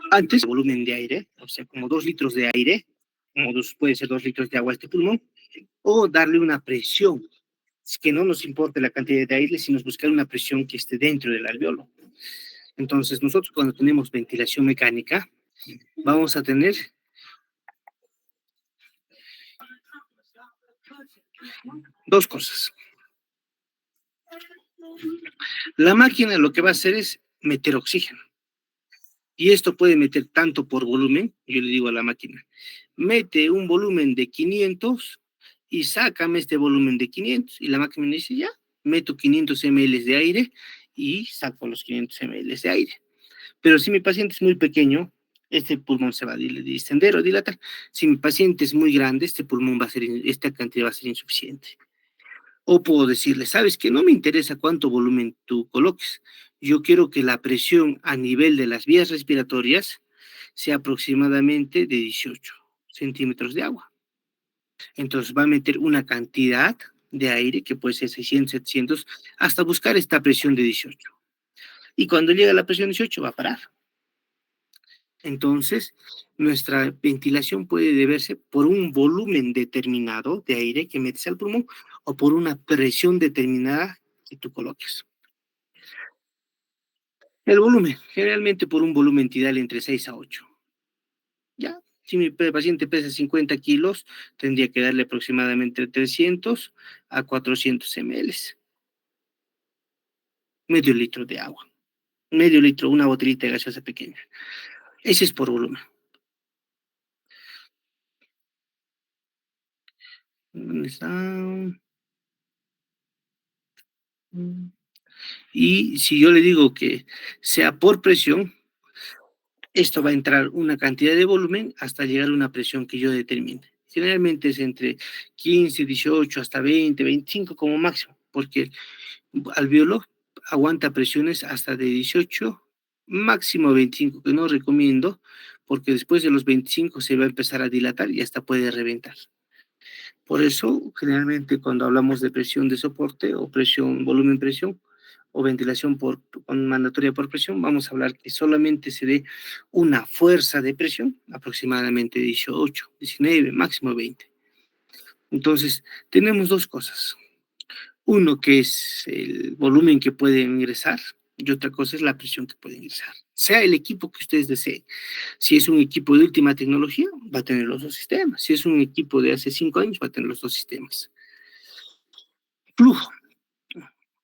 Speaker 1: Antes, el volumen de aire, o sea, como 2 litros de aire, como puede ser 2 litros de agua a este pulmón, o darle una presión. Es que no nos importa la cantidad de aire, sino buscar una presión que esté dentro del alveolo. Entonces, nosotros cuando tenemos ventilación mecánica, vamos a tener dos cosas. La máquina lo que va a hacer es meter oxígeno. Y esto puede meter tanto por volumen, yo le digo a la máquina, mete un volumen de 500 y sácame este volumen de 500. Y la máquina me dice, ya, meto 500 ml de aire y saco los 500 ml de aire. Pero si mi paciente es muy pequeño, este pulmón se va a distender o dilatar. Si mi paciente es muy grande, este pulmón va a ser, esta cantidad va a ser insuficiente. O puedo decirle, sabes que no me interesa cuánto volumen tú coloques. Yo quiero que la presión a nivel de las vías respiratorias sea aproximadamente de 18 centímetros de agua. Entonces va a meter una cantidad de aire que puede ser 600, 700, hasta buscar esta presión de 18. Y cuando llega a la presión 18 va a parar. Entonces, nuestra ventilación puede deberse por un volumen determinado de aire que metes al pulmón o por una presión determinada que tú coloques. El volumen, generalmente por un volumen tidal entre 6 a 8. ¿Ya? Si mi paciente pesa 50 kilos, tendría que darle aproximadamente 300 a 400 ml. Medio litro de agua. Medio litro, una botellita de gaseosa pequeña. Ese es por volumen. ¿Dónde está? Y si yo le digo que sea por presión, esto va a entrar una cantidad de volumen hasta llegar a una presión que yo determine. Generalmente es entre 15, 18, hasta 20, 25 como máximo, porque el alveolo aguanta presiones hasta de 18, máximo 25, que no recomiendo, porque después de los 25 se va a empezar a dilatar y hasta puede reventar. Por eso, generalmente cuando hablamos de presión de soporte o presión, volumen presión o ventilación mandatoria por presión, vamos a hablar que solamente se dé una fuerza de presión, aproximadamente 18, 19, máximo 20. Entonces, tenemos dos cosas. Uno que es el volumen que puede ingresar y otra cosa es la presión que puede ingresar. Sea el equipo que ustedes deseen. Si es un equipo de última tecnología, va a tener los dos sistemas. Si es un equipo de hace 5 años, va a tener los dos sistemas. Flujo.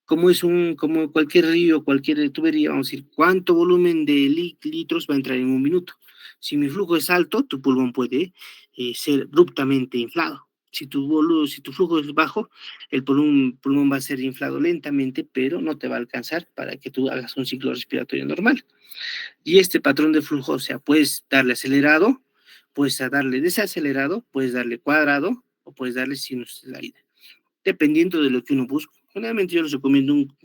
Speaker 1: Como cualquier río, cualquier tubería, vamos a decir, ¿cuánto volumen de litros va a entrar en 1 minuto? Si mi flujo es alto, tu pulmón puede ser abruptamente inflado. Si tu flujo es bajo, el pulmón va a ser inflado lentamente, pero no te va a alcanzar para que tú hagas un ciclo respiratorio normal. Y este patrón de flujo, o sea, puedes darle acelerado, puedes darle desacelerado, puedes darle cuadrado o puedes darle sinusoidal, dependiendo de lo que uno busque. Generalmente yo les recomiendo un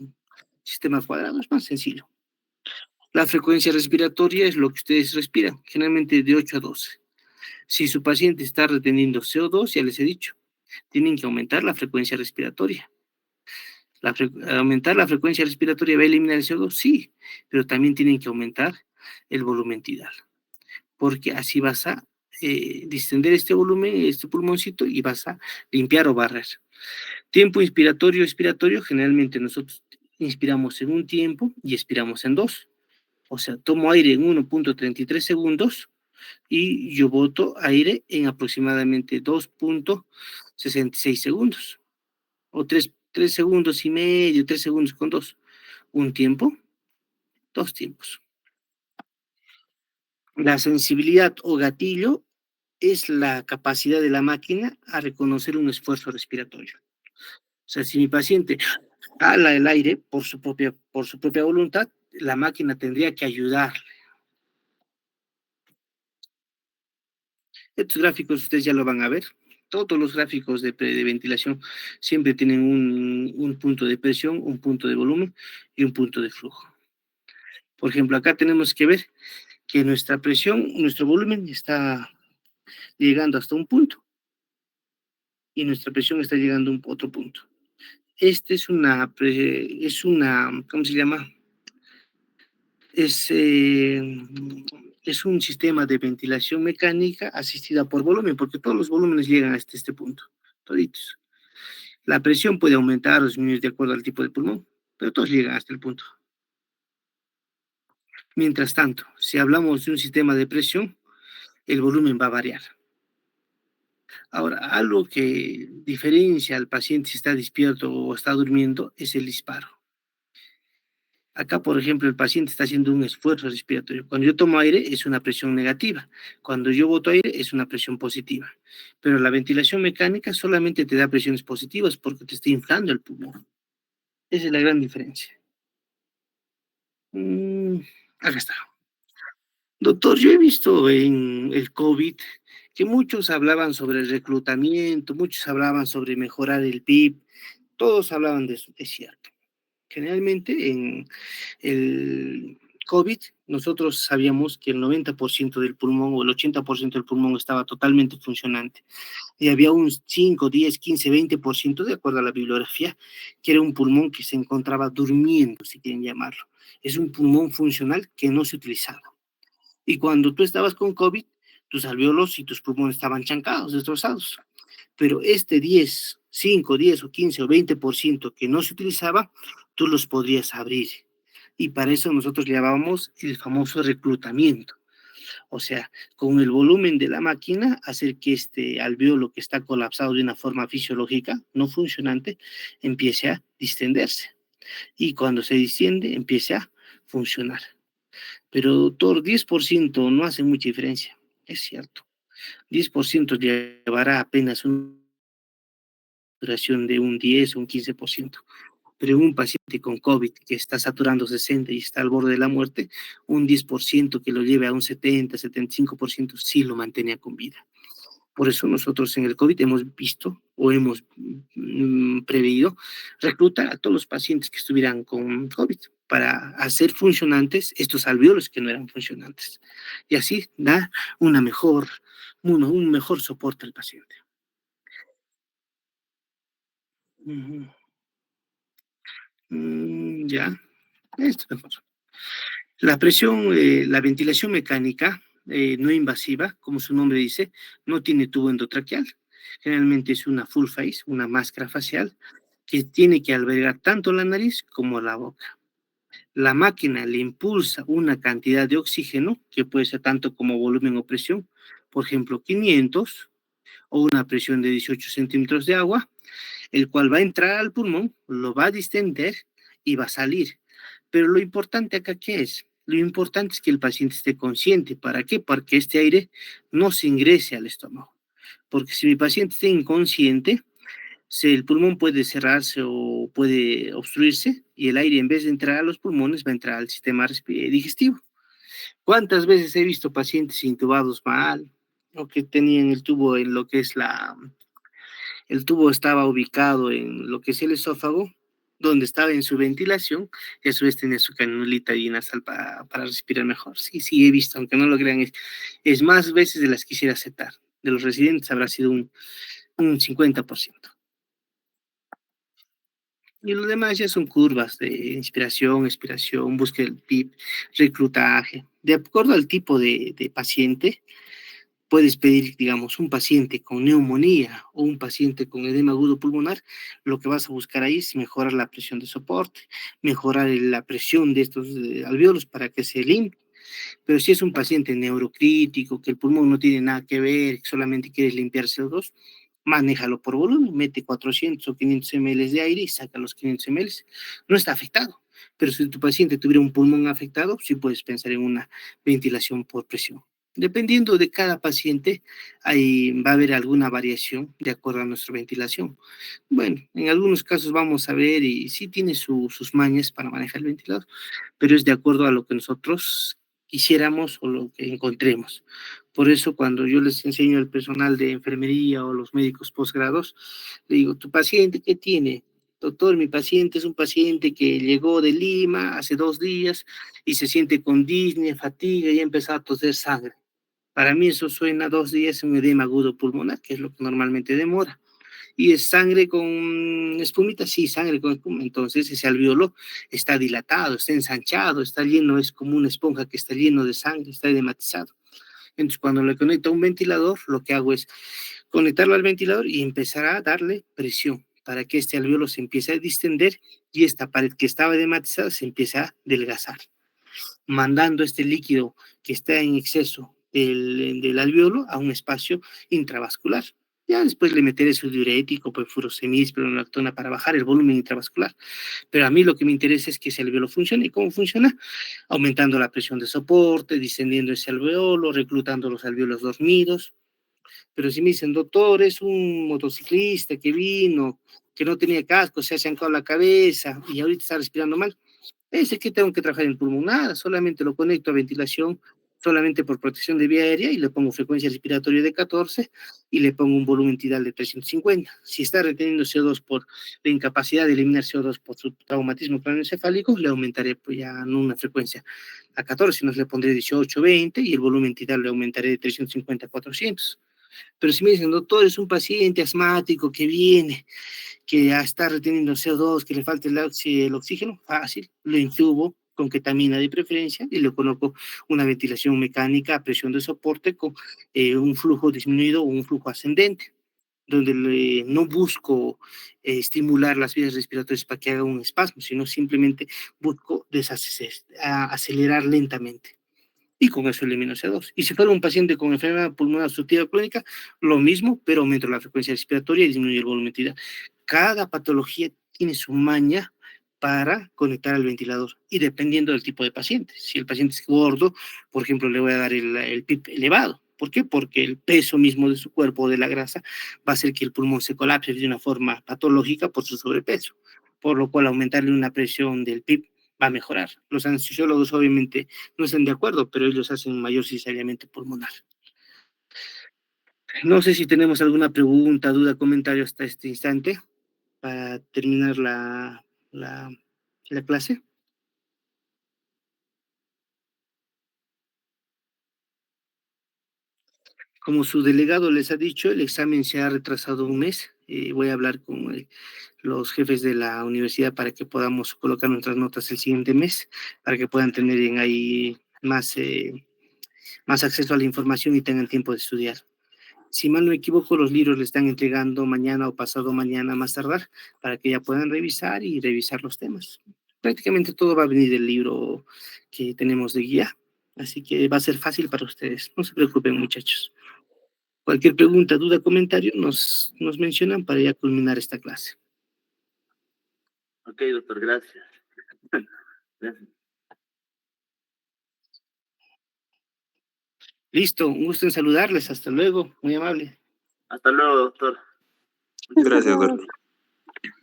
Speaker 1: sistema cuadrado, es más sencillo. La frecuencia respiratoria es lo que ustedes respiran, generalmente de 8 a 12. Si su paciente está reteniendo CO2, ya les he dicho, tienen que aumentar la frecuencia respiratoria. Aumentar la frecuencia respiratoria va a eliminar el CO2, sí, pero también tienen que aumentar el volumen tidal, porque así vas a distender este volumen, este pulmoncito, y vas a limpiar o barrer. Tiempo inspiratorio, expiratorio, generalmente nosotros inspiramos en un tiempo y expiramos en dos. O sea, tomo aire en 1.33 segundos y yo boto aire en aproximadamente 2.66 segundos. O 3 segundos y medio, 3 segundos con dos. Un tiempo, dos tiempos. La sensibilidad o gatillo es la capacidad de la máquina a reconocer un esfuerzo respiratorio. O sea, si mi paciente jala el aire por su propia voluntad, la máquina tendría que ayudar. Estos gráficos ustedes ya lo van a ver. Todos los gráficos de ventilación siempre tienen un punto de presión, un punto de volumen y un punto de flujo. Por ejemplo, acá tenemos que ver que nuestra presión, nuestro volumen está llegando hasta un punto y nuestra presión está llegando a otro punto. Este ¿cómo se llama? Es, es un sistema de ventilación mecánica asistida por volumen, porque todos los volúmenes llegan hasta este punto, toditos. La presión puede aumentar o disminuir de acuerdo al tipo de pulmón, pero todos llegan hasta el punto. Mientras tanto, si hablamos de un sistema de presión, el volumen va a variar. Ahora, algo que diferencia al paciente si está despierto o está durmiendo es el disparo. Acá, por ejemplo, el paciente está haciendo un esfuerzo respiratorio. Cuando yo tomo aire es una presión negativa. Cuando yo boto aire es una presión positiva. Pero la ventilación mecánica solamente te da presiones positivas porque te está inflando el pulmón. Esa es la gran diferencia. Mm, Acá está. Doctor, yo he visto en el COVID que muchos hablaban sobre el reclutamiento, muchos hablaban sobre mejorar el PIB, todos hablaban de eso, es cierto. Generalmente en el COVID nosotros sabíamos que el 90% del pulmón o el 80% del pulmón estaba totalmente funcionante y había un 5, 10, 15, 20% de acuerdo a la bibliografía que era un pulmón que se encontraba durmiendo, si quieren llamarlo. Es un pulmón funcional que no se utilizaba. Y cuando tú estabas con COVID, tus alveolos y tus pulmones estaban chancados, destrozados. Pero este 10, 5, 10 o 15 o 20% que no se utilizaba, tú los podrías abrir. Y para eso nosotros le llamábamos el famoso reclutamiento. O sea, con el volumen de la máquina, hacer que este alveolo que está colapsado de una forma fisiológica, no funcionante, empiece a distenderse. Y cuando se distiende, empiece a funcionar. Pero doctor, 10% no hace mucha diferencia. Es cierto. 10% llevará apenas una duración de un 10 o un 15%. Pero un paciente con COVID que está saturando 60 y está al borde de la muerte, un 10% que lo lleve a un 70, 75% sí lo mantenía con vida. Por eso nosotros en el COVID hemos visto o hemos previsto reclutar a todos los pacientes que estuvieran con COVID para hacer funcionantes estos alveolos que no eran funcionantes. Y así da un mejor soporte al paciente. Ujú. Ya, esto mejor. La ventilación mecánica no invasiva, como su nombre dice, no tiene tubo endotraqueal. Generalmente es una full face, una máscara facial, que tiene que albergar tanto la nariz como la boca. La máquina le impulsa una cantidad de oxígeno, que puede ser tanto como volumen o presión, por ejemplo, 500, o una presión de 18 centímetros de agua, el cual va a entrar al pulmón, lo va a distender y va a salir. Pero lo importante acá, ¿qué es? Lo importante es que el paciente esté consciente. ¿Para qué? Para que este aire no se ingrese al estómago. porque si mi paciente está inconsciente, el pulmón puede cerrarse o puede obstruirse y el aire en vez de entrar a los pulmones va a entrar al sistema digestivo. ¿Cuántas veces he visto pacientes intubados mal o que tenían el tubo en lo que es el tubo estaba ubicado en lo que es el esófago, donde estaba en su ventilación, y a su vez tenía su canulita y nasal para respirar mejor. Sí, sí, he visto, aunque no lo crean, es más veces de las que quisiera aceptar. De los residentes habrá sido un 50%. Y lo demás ya son curvas de inspiración, expiración, búsqueda del PIB, reclutaje. De acuerdo al tipo de paciente, puedes pedir, digamos, un paciente con neumonía o un paciente con edema agudo pulmonar, lo que vas a buscar ahí es mejorar la presión de soporte, mejorar la presión de estos alvéolos para que se limpie. Pero si es un paciente neurocrítico, que el pulmón no tiene nada que ver, que solamente quieres limpiar CO2, manéjalo por volumen, mete 400 o 500 ml de aire y saca los 500 ml. No está afectado. Pero si tu paciente tuviera un pulmón afectado, sí puedes pensar en una ventilación por presión. Dependiendo de cada paciente, ahí va a haber alguna variación de acuerdo a nuestra ventilación. Bueno, en algunos casos vamos a ver y sí tiene sus mañas para manejar el ventilador, pero es de acuerdo a lo que nosotros quisiéramos o lo que encontremos. Por eso cuando yo les enseño al personal de enfermería o los médicos posgrados, le digo, ¿tu paciente qué tiene? Doctor, mi paciente es un paciente que llegó de Lima hace 2 días y se siente con disnea, fatiga y ha empezado a toser sangre. Para mí eso suena 2 días un edema agudo pulmonar, que es lo que normalmente demora. Y es sangre con espumita, sí, sangre con espuma. Entonces ese alveolo está dilatado, está ensanchado, está lleno, es como una esponja que está lleno de sangre, está edematizado. Entonces cuando le conecto a un ventilador, lo que hago es conectarlo al ventilador y empezar a darle presión para que este alveolo se empiece a distender y esta pared que estaba edematizada se empiece a adelgazar, mandando este líquido que está en exceso del alveolo a un espacio intravascular. Ya después le meteré su diurético, pues furosemide, spironolactona para bajar el volumen intravascular. Pero a mí lo que me interesa es que ese alveolo funcione. ¿Y cómo funciona? Aumentando la presión de soporte, distendiendo ese alveolo, reclutando los alveolos dormidos. Pero si me dicen, doctor, es un motociclista que vino, que no tenía casco, se ha chancado la cabeza y ahorita está respirando mal, ese que tengo que trabajar en pulmonar, solamente lo conecto a ventilación, solamente por protección de vía aérea y le pongo frecuencia respiratoria de 14 y le pongo un volumen tidal de 350. Si está reteniendo CO2 por la incapacidad de eliminar CO2 por su traumatismo craneoencefálico, le aumentaré pues ya no una frecuencia a 14, sino le pondré 18, 20 y el volumen tidal le aumentaré de 350 a 400. Pero si me dicen, doctor, es un paciente asmático que viene que ya está reteniendo CO2, que le falta el oxígeno, fácil, lo intubo con ketamina de preferencia y le coloco una ventilación mecánica a presión de soporte con un flujo disminuido o un flujo ascendente, donde no busco estimular las vías respiratorias para que haga un espasmo, sino simplemente busco acelerar lentamente y con eso elimino CO2. Y si fuera un paciente con enfermedad pulmonar obstructiva crónica, lo mismo, pero aumento la frecuencia respiratoria y disminuye el volumen tidal. Cada patología tiene su maña para conectar al ventilador y dependiendo del tipo de paciente. Si el paciente es gordo, por ejemplo, le voy a dar el PIB elevado. ¿Por qué? Porque el peso mismo de su cuerpo o de la grasa va a hacer que el pulmón se colapse de una forma patológica por su sobrepeso, por lo cual aumentarle una presión del PIB va a mejorar. Los anestesiólogos obviamente no están de acuerdo, pero ellos hacen mayor cesariamente pulmonar. No sé si tenemos alguna pregunta, duda, comentario hasta este instante para terminar la, la clase. Como su delegado les ha dicho, el examen se ha retrasado un mes. Voy a hablar con los jefes de la universidad para que podamos colocar nuestras notas el siguiente mes, para que puedan tener en ahí más acceso a la información y tengan tiempo de estudiar. Si mal no me equivoco, los libros le están entregando mañana o pasado mañana más tardar para que ya puedan revisar y revisar los temas. Prácticamente todo va a venir del libro que tenemos de guía, así que va a ser fácil para ustedes. No se preocupen, muchachos. Cualquier pregunta, duda, comentario, nos mencionan para ya culminar esta clase.
Speaker 2: Ok, doctor, gracias. Gracias.
Speaker 1: Listo, un gusto en saludarles. Hasta luego. Muy amable.
Speaker 2: Hasta luego, doctor.
Speaker 3: Gracias, doctor.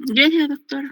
Speaker 4: Gracias, doctor.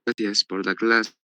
Speaker 3: Gracias por la clase.